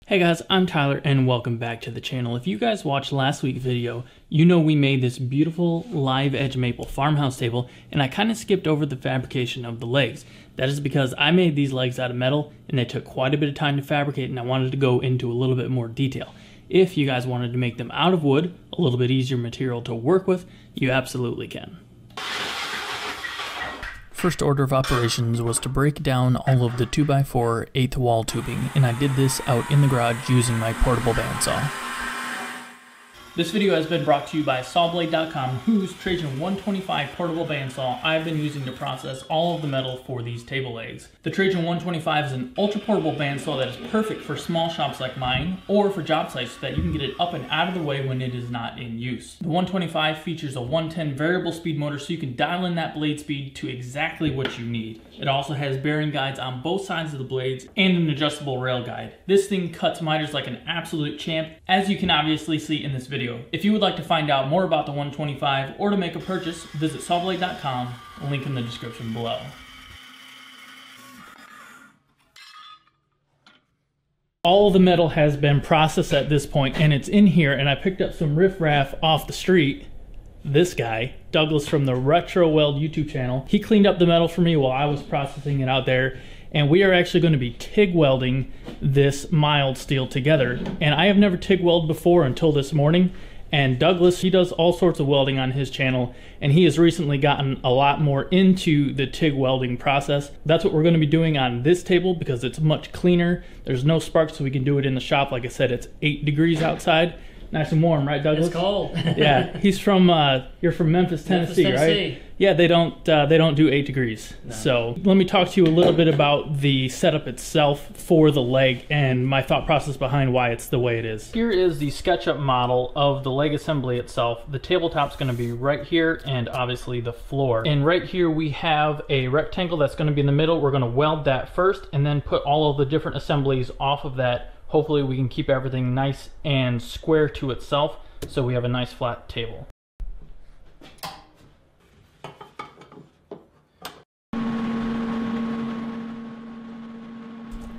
Hey guys, I'm Tyler and welcome back to the channel. If you guys watched last week's video, you know we made this beautiful live edge maple farmhouse table and I kind of skipped over the fabrication of the legs. That is because I made these legs out of metal and they took quite a bit of time to fabricate and I wanted to go into a little bit more detail. If you guys wanted to make them out of wood, a little bit easier material to work with, you absolutely can. First order of operations was to break down all of the 2x4 eighth wall tubing, and I did this out in the garage using my portable bandsaw. This video has been brought to you by sawblade.com, whose Trajen 125 portable bandsaw I've been using to process all of the metal for these table legs. The Trajen 125 is an ultra portable bandsaw that is perfect for small shops like mine or for job sites so that you can get it up and out of the way when it is not in use. The 125 features a 110 variable speed motor so you can dial in that blade speed to exactly what you need. It also has bearing guides on both sides of the blades and an adjustable rail guide. This thing cuts miters like an absolute champ, as you can obviously see in this video. If you would like to find out more about the 125 or to make a purchase, visit sawblade.com, link in the description below. All the metal has been processed at this point and it's in here, and I picked up some riffraff off the street. This guy, Douglas from the Retro Weld YouTube channel, he cleaned up the metal for me while I was processing it out there, and we are actually going to be TIG welding this mild steel together. And I have never TIG welded before until this morning, and Douglas, he does all sorts of welding on his channel, and he has recently gotten a lot more into the TIG welding process. That's what we're going to be doing on this table because it's much cleaner. There's no sparks, so we can do it in the shop. Like I said, it's 8 degrees outside. Nice and warm, right, Douglas? It's cold. Yeah, he's from you're from Memphis, Tennessee, right? Yeah, they don't do 8 degrees. No. So let me talk to you a little bit about the setup itself for the leg and my thought process behind why it's the way it is. Here is the SketchUp model of the leg assembly itself. The tabletop's going to be right here, and obviously the floor. And right here we have a rectangle that's going to be in the middle. We're going to weld that first, and then put all of the different assemblies off of that. Hopefully we can keep everything nice and square to itself so we have a nice flat table.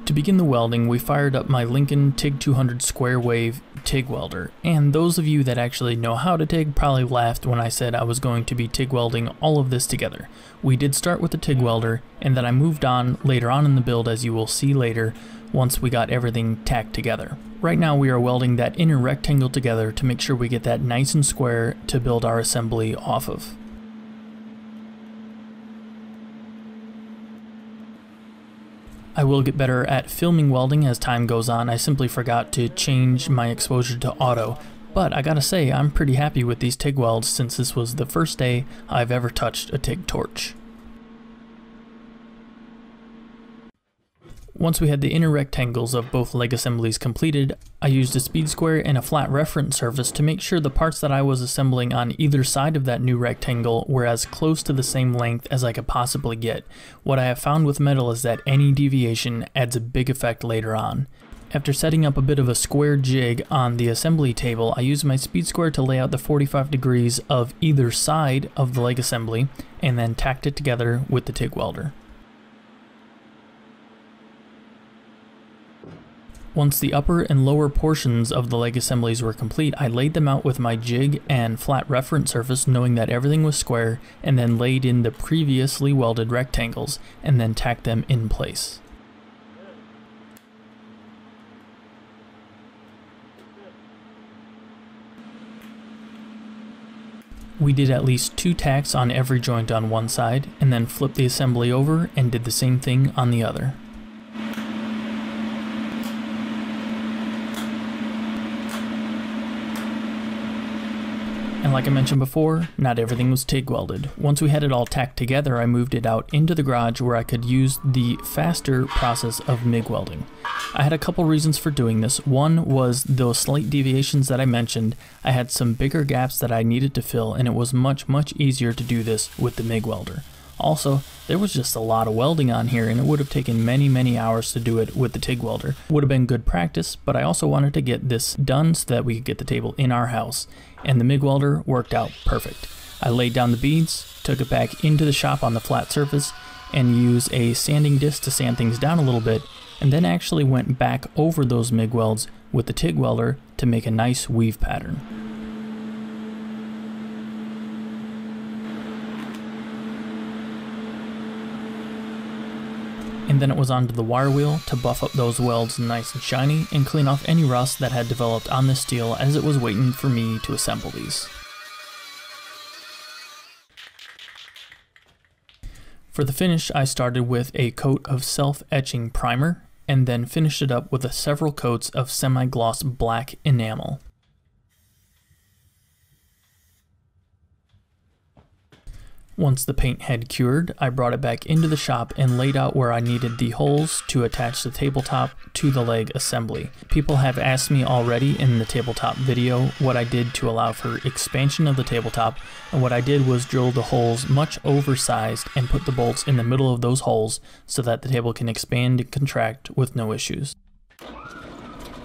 To begin the welding, we fired up my Lincoln TIG 200 square wave TIG welder, and those of you that actually know how to TIG probably laughed when I said I was going to be TIG welding all of this together. We did start with the TIG welder, and then I moved on later on in the build, as you will see later, once we got everything tacked together. Right now we are welding that inner rectangle together to make sure we get that nice and square to build our assembly off of. I will get better at filming welding as time goes on. I simply forgot to change my exposure to auto, but I gotta say I'm pretty happy with these TIG welds since this was the first day I've ever touched a TIG torch. Once we had the inner rectangles of both leg assemblies completed, I used a speed square and a flat reference surface to make sure the parts that I was assembling on either side of that new rectangle were as close to the same length as I could possibly get. What I have found with metal is that any deviation adds a big effect later on. After setting up a bit of a square jig on the assembly table, I used my speed square to lay out the 45 degrees of either side of the leg assembly and then tacked it together with the TIG welder. Once the upper and lower portions of the leg assemblies were complete, I laid them out with my jig and flat reference surface, knowing that everything was square, and then laid in the previously welded rectangles, and then tacked them in place. We did at least 2 tacks on every joint on one side, and then flipped the assembly over and did the same thing on the other. And like I mentioned before, not everything was TIG welded. Once we had it all tacked together, I moved it out into the garage where I could use the faster process of MIG welding. I had a couple reasons for doing this. One was those slight deviations that I mentioned. I had some bigger gaps that I needed to fill, and it was much easier to do this with the MIG welder. Also, there was just a lot of welding on here, and it would have taken many hours to do it with the TIG welder. Would have been good practice, but I also wanted to get this done so that we could get the table in our house, and the MIG welder worked out perfect. I laid down the beads, took it back into the shop on the flat surface, and used a sanding disc to sand things down a little bit, and then actually went back over those MIG welds with the TIG welder to make a nice weave pattern. And then it was onto the wire wheel to buff up those welds nice and shiny and clean off any rust that had developed on the steel as it was waiting for me to assemble these. For the finish, I started with a coat of self-etching primer and then finished it up with several coats of semi-gloss black enamel. Once the paint had cured, I brought it back into the shop and laid out where I needed the holes to attach the tabletop to the leg assembly. People have asked me already in the tabletop video what I did to allow for expansion of the tabletop, and what I did was drill the holes much oversized and put the bolts in the middle of those holes so that the table can expand and contract with no issues.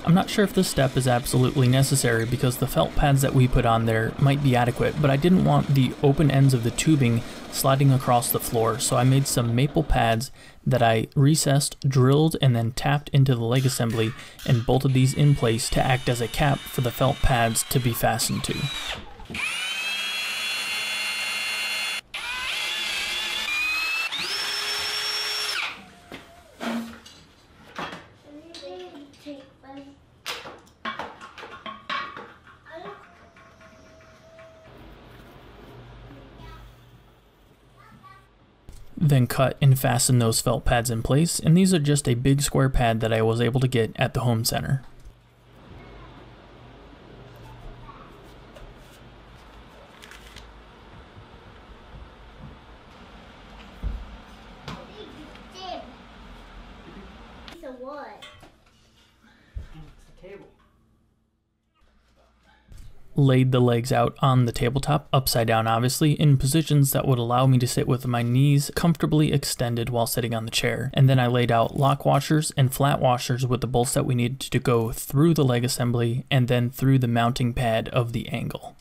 I'm not sure if this step is absolutely necessary because the felt pads that we put on there might be adequate, but I didn't want the open ends of the tubing sliding across the floor, so I made some maple pads that I recessed, drilled, and then tapped into the leg assembly and bolted these in place to act as a cap for the felt pads to be fastened to. Then cut and fasten those felt pads in place, and these are just a big square pad that I was able to get at the home center. Laid the legs out on the tabletop, upside down obviously, in positions that would allow me to sit with my knees comfortably extended while sitting on the chair. And then I laid out lock washers and flat washers with the bolts that we needed to go through the leg assembly and then through the mounting pad of the angle.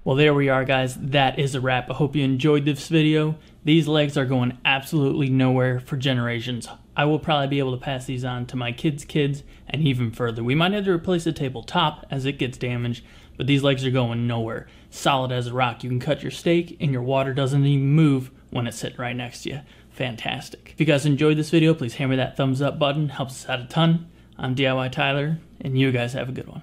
Well, there we are, guys. That is a wrap. I hope you enjoyed this video. These legs are going absolutely nowhere for generations. I will probably be able to pass these on to my kids' kids and even further. We might have to replace the tabletop as it gets damaged, but these legs are going nowhere. Solid as a rock. You can cut your steak and your water doesn't even move when it's sitting right next to you. Fantastic. If you guys enjoyed this video, please hammer that thumbs up button. Helps us out a ton. I'm DIYTyler, and you guys have a good one.